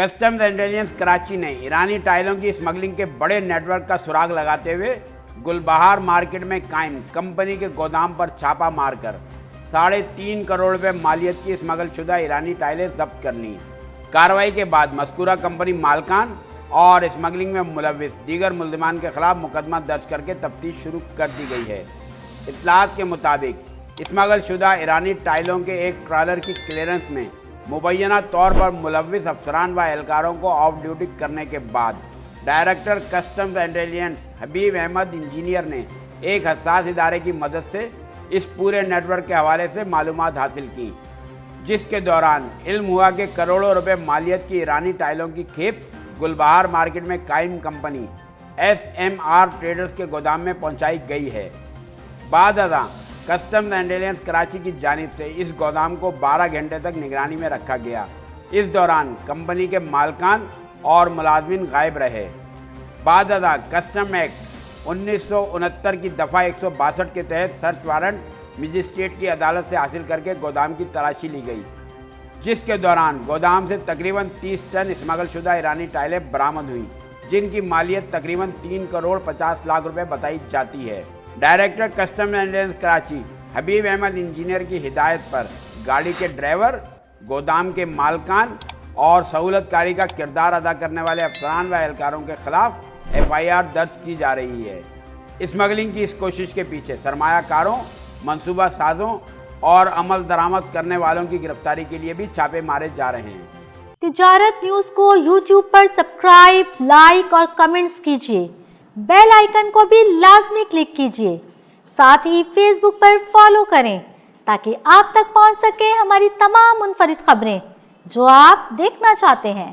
Customs intelligence Karachi ने ईरानी टाइलों की स्मगलिंग के बड़े नेटवर्क का सुराग लगाते हुए गुलबहार मार्केट में कायम कंपनी के गोदाम पर छापा मारकर 3.5 करोड़ रुपए मालियत की स्मगलशुदा ईरानी टाइलें जब्त कर ली। कार्रवाई के बाद मज़कूरा कंपनी मालकान और स्मगलिंग में मुलव्विस दीगर मुल्ज़िमान के खिलाफ मुकदमा दर्ज करके तफ्तीश शुरू कर दी गई है। इत्तलात के मुताबिक स्मगलशुदा ईरानी टाइलों के एक ट्रॉलर की क्लियरेंस में मुबैना तौर पर मुलव्विस अफसरान व एहलकारों को ऑफ ड्यूटी करने के बाद डायरेक्टर कस्टम्स इंटेलिजेंस हबीब अहमद इंजीनियर ने एक हसास इदारे की मदद से इस पूरे नेटवर्क के हवाले से मालूमात हासिल की, जिसके दौरान इल्म हुआ कि करोड़ों रुपए मालियत की ईरानी टाइलों की खेप गुलबहार मार्केट में कायम कंपनी SMR ट्रेडर्स के गोदाम में पहुंचाई गई है। बादअज़ां कस्टम्स इंटेलिजेंस कराची की जानिब से इस गोदाम को 12 घंटे तक निगरानी में रखा गया। इस दौरान कंपनी के मालकान और मुलाजमिन गायब रहे। बादअज़ां कस्टम एक्ट 1969 की दफ़ा 162 के तहत सर्च वारंट मजिस्ट्रेट की अदालत से हासिल करके गोदाम की तलाशी ली गई, जिसके दौरान गोदाम से तकरीबन 30 टन स्मगलशुदा ईरानी टाइलें बरामद हुई, जिनकी मालियत तकरीबन 3 करोड़ 50 लाख रुपए बताई जाती है। डायरेक्टर कस्टम इंटेलिजेंस कराची हबीब अहमद इंजीनियर की हिदायत पर गाड़ी के ड्राइवर, गोदाम के मालकान और सहूलतकारी का किरदार अदा करने वाले अफसरान व एहलकारों के खिलाफ FIR दर्ज की जा रही है। स्मगलिंग की इस कोशिश के पीछे सरमायाकारों, मंसूबा साजों और अमल दरामद करने वालों की गिरफ्तारी के लिए भी छापे मारे जा रहे हैं। तिजारत न्यूज़ को YouTube पर सब्सक्राइब, लाइक और कमेंट्स कीजिए। बेल आइकन को भी लाजमी क्लिक कीजिए। साथ ही Facebook पर फॉलो करें ताकि आप तक पहुंच सके हमारी तमाम मुनफरिद खबरें जो आप देखना चाहते हैं।